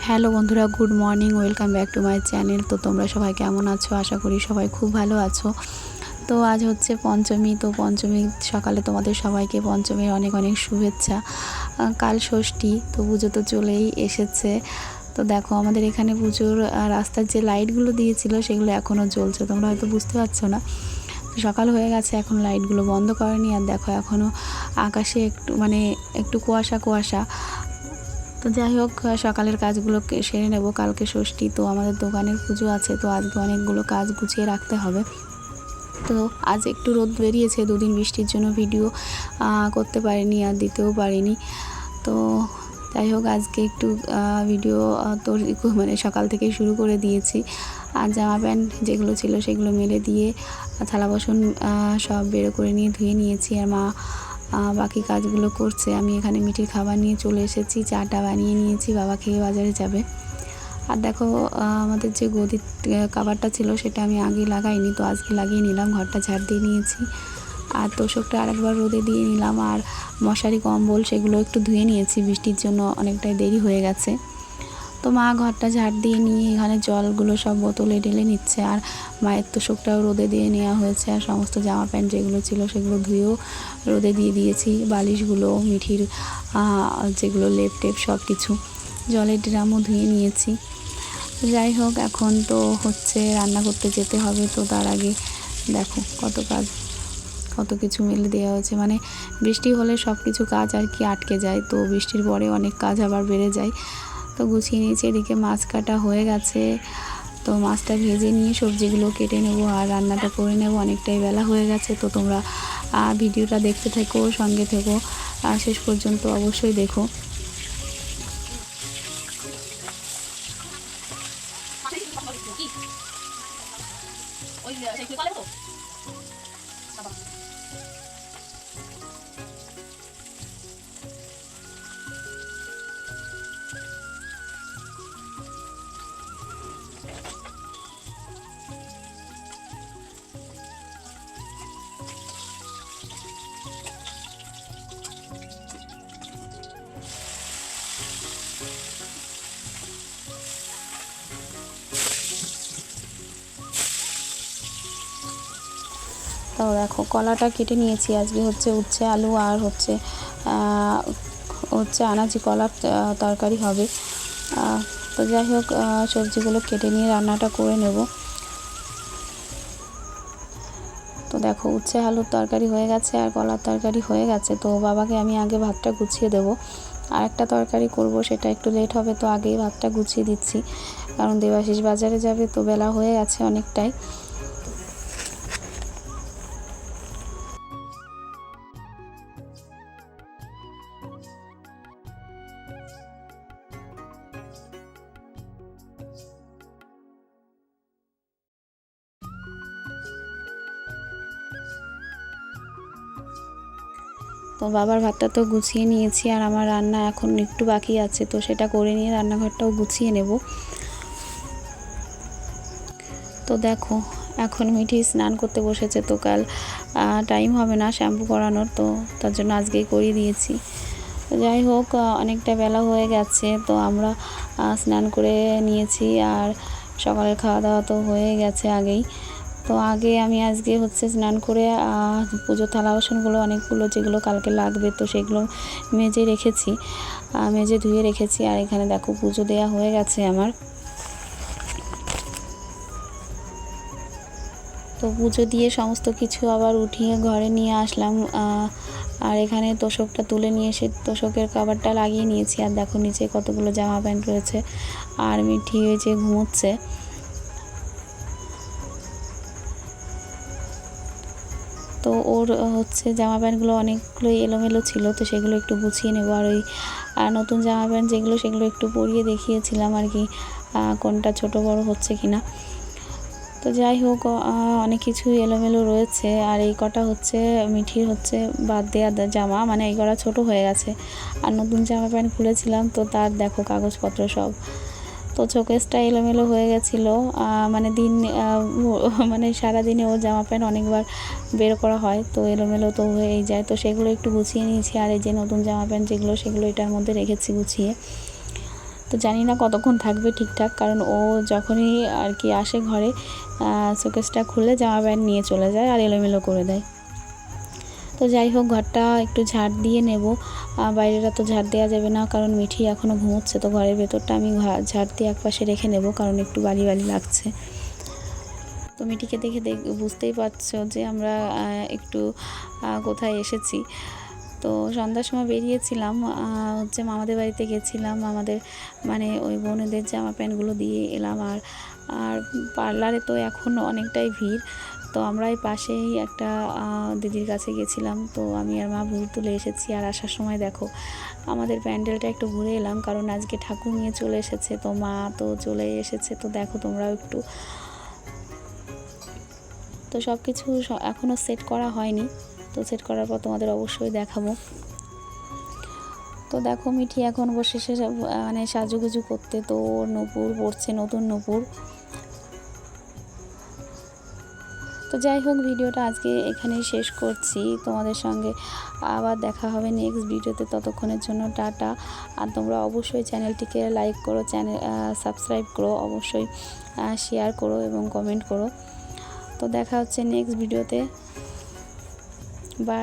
Hello বন্ধুরা, good morning, welcome back to my channel. তো তোমরা সবাই কেমন আছো? আশা করি সবাই খুব ভালো আছো। তো আজ হচ্ছে পঞ্চমী। তো পঞ্চমী সকালে তোমাদের সবাইকে পঞ্চমীর অনেক অনেক শুভেচ্ছা। কাল ষষ্ঠী, তো পুজো তো চলেই এসেছে। তো দেখো আমাদের এখানে পুজোর রাস্তার যে লাইটগুলো দিয়েছিল সেগুলো এখনও জ্বলছে, তোমরা হয়তো বুঝতে পারছো না। সকাল হয়ে গেছে, এখন লাইটগুলো বন্ধ করেনি। আর দেখো এখনও আকাশে একটু কুয়াশা কুয়াশা। তো যাই হোক, সকালের কাজগুলো সেরে নেব। কালকে ষষ্ঠী, তো আমাদের দোকানের পুজো আছে, তো আজকে অনেকগুলো কাজ গুছিয়ে রাখতে হবে। তো আজ একটু রোদ বেরিয়েছে, দুদিন বৃষ্টির জন্য ভিডিও করতে পারিনি আর দিতেও পারিনি। তো যাই হোক, আজকে একটু ভিডিও তো সকাল থেকেই শুরু করে দিয়েছি। আর জামা প্যান্ট যেগুলো ছিল সেগুলো মেলে দিয়ে থালা বাসন সব বেরো করে নিয়ে ধুয়ে নিয়েছি। আর মা বাকি কাজগুলো করছে। আমি এখানে মিঠির খাবার নিয়ে চলে এসেছি, চাটা বানিয়ে নিয়েছি, বাবা খেয়ে বাজারে যাবে। আর দেখো আমাদের যে গদির কাভারটা ছিল সেটা আমি আগে লাগাইনি, তো আজকে লাগিয়ে নিলাম। ঘরটা ঝাড় দিয়ে নিয়েছি, আর তোষকটা আরেকবার রোদে দিয়ে নিলাম। আর মশারি কম্বল সেগুলো একটু ধুয়ে নিয়েছি, বৃষ্টির জন্য অনেকটাই দেরি হয়ে গেছে। তো মা ঘরটা ঝাড় দিয়ে নিয়ে এখানে জলগুলো সব বোতলে ঢেলে নিচ্ছে। আর মায়ের তোষকটাও রোদে দিয়ে নেওয়া হয়েছে। আর সমস্ত জামা প্যান্ট যেগুলো ছিল সেগুলো ধুয়েও রোদে দিয়ে দিয়েছি। বালিশগুলো, মিঠির যেগুলো লেপ টেপ সব কিছু, জলের ড্রামও ধুয়ে নিয়েছি। যাই হোক, এখন তো হচ্ছে রান্না করতে যেতে হবে। তো তার আগে দেখো কত কাজ, কত কিছু মেলে দেওয়া হয়েছে। বৃষ্টি হলে সব কিছু কাজ আর কি আটকে যায়, তো বৃষ্টির পরে অনেক কাজ আবার বেড়ে যায়। তো গুছিয়ে নিয়েছি। এদিকে মাছ কাটা হয়ে গেছে, তো মাছটা ভেজে নিয়ে সবজিগুলো কেটে নেব আর রান্নাটা করে নেব। অনেকটাই বেলা হয়ে গেছে। তো তোমরা ভিডিওটা দেখতে থেকো, সঙ্গে থেকো, আর শেষ পর্যন্ত অবশ্যই দেখো। তো দেখো কলাটা কেটে নিয়েছি। আজকে হচ্ছে উচ্ছে আলু আর হচ্ছে আনাজি কলার তরকারি হবে। তো যাই হোক, সবজিগুলো কেটে নিয়ে রান্নাটা করে নেব। তো দেখো উচ্ছে আলুর তরকারি হয়ে গেছে আর কলার তরকারি হয়ে গেছে। তো বাবাকে আমি আগে ভাতটা গুছিয়ে দেবো। আর একটা তরকারি করব, সেটা একটু লেট হবে, তো আগেই ভাতটা গুছিয়ে দিচ্ছি, কারণ দেবাশিস বাজারে যাবে, তো বেলা হয়ে গেছে অনেকটাই। তো বাবার ভাতটা তো গুছিয়ে নিয়েছি, আর আমার রান্না এখন একটু বাকি আছে, তো সেটা করে নিয়ে রান্নাঘরটাও গুছিয়ে নেব। তো দেখো এখন মিঠি স্নান করতে বসেছে। তো কাল টাইম হবে না শ্যাম্পু করানোর, তো তার জন্য আজকেই করিয়ে দিয়েছি। তো যাই হোক, অনেকটা বেলা হয়ে গেছে, তো আমরা স্নান করে নিয়েছি। আর সকালের খাওয়া দাওয়া তো হয়ে গেছে আগেই। তো আগে আমি আজকে হচ্ছে স্নান করে পুজোর থালা বাসনগুলো অনেকগুলো যেগুলো কালকে লাগবে, তো সেগুলো মেজে রেখেছি, মেজে ধুয়ে রেখেছি। আর এখানে দেখো পুজো দেওয়া হয়ে গেছে আমার। তো পুজো দিয়ে সমস্ত কিছু আবার উঠিয়ে ঘরে নিয়ে আসলাম। আর এখানে তোষকটা তুলে নিয়ে এসে তোষকের কভারটা লাগিয়ে নিয়েছি। আর দেখো নিচে কতগুলো জামা প্যান্ট রয়েছে, আর মিঠি ওই যে ঘুমোচ্ছে। তো ওর হচ্ছে জামা প্যান্টগুলো অনেকগুলো এলোমেলো ছিল, তো সেগুলো একটু গুছিয়ে নেবো। আর ওই নতুন জামা প্যান্ট যেগুলো সেগুলো একটু পরিয়ে দেখিয়েছিলাম আর কি, কোনটা ছোট বড় হচ্ছে কিনা। তো যাই হোক, অনেক কিছু এলোমেলো রয়েছে। আর এই কটা হচ্ছে মিঠির হচ্ছে বাদ দেওয়া জামা, এই কটা ছোটো হয়ে গেছে। আর নতুন জামা প্যান্ট খুলেছিলাম, তো তার দেখো কাগজপত্র সব, তো শোকেসটা এলোমেলো হয়ে গেছিলো। সারাদিনে ও জামা প্যান্ট অনেকবার বের করা হয়, তো এলোমেলো তো হয়েই যায়। তো সেগুলো একটু গুছিয়ে নিয়েছি। আর এই যে নতুন জামা প্যান্ট যেগুলো সেগুলো এটার মধ্যে রেখেছি গুছিয়ে। তো তো জানি না কতক্ষণ থাকবে ঠিকঠাক, কারণ ও যখনই আর কি আসে ঘরে শোকেসটা খুলে জামা প্যান্ট নিয়ে চলে যায় আর এলোমেলো করে দেয়। তো যাই হোক, ঘরটা একটু ঝাড় দিয়ে নেব। বাইরেটা তো ঝাড় দেওয়া যাবে না, কারণ মিঠি এখনও ঘুমোচ্ছে। তো ঘরের ভেতরটা আমি ঝাড় দিয়ে একপাশে রেখে নেব, কারণ একটু বালি বালি লাগছে। তো মিঠিকে দেখে বুঝতেই পারছো যে আমরা একটু কোথায় এসেছি। তো সন্ধ্যার সময় বেরিয়েছিলাম, হচ্ছে মামাদের বাড়িতে গেছিলাম, আমাদের মানে ওই বোনেদের জামা প্যান্টগুলো দিয়ে এলাম। আর পার্লারে তো এখন অনেকটাই ভিড়। তো আমরা এই পাশেই একটা দিদির কাছে গেছিলাম। তো আমি আর মা ভুল তুলে এসেছি। আর আসার সময় দেখো আমাদের প্যান্ডেলটা একটু ঘুরে এলাম, কারণ আজকে ঠাকুর নিয়ে চলে এসেছে। তো মা তো চলে এসেছে, তো দেখো তোমরাও একটু। তো সব কিছু এখনও সেট করা হয়নি, তো সেট করার পর তোমাদের অবশ্যই দেখাবো। তো দেখো মিঠি এখন বসে মানে সাজুগুজু করতে, তো নূপুর পড়ছে, নতুন নূপুর। তো যাই হোক, ভিডিওটা আজকে এখানেই শেষ করছি। তোমাদের সঙ্গে আবার দেখা হবে নেক্সট ভিডিওতে। ততক্ষণের জন্য টাটা। আর তোমরা অবশ্যই চ্যানেলটিকে লাইক করো, সাবস্ক্রাইব করো, অবশ্যই শেয়ার করো এবং কমেন্ট করো। তো দেখা হচ্ছে নেক্সট ভিডিওতে। বাই।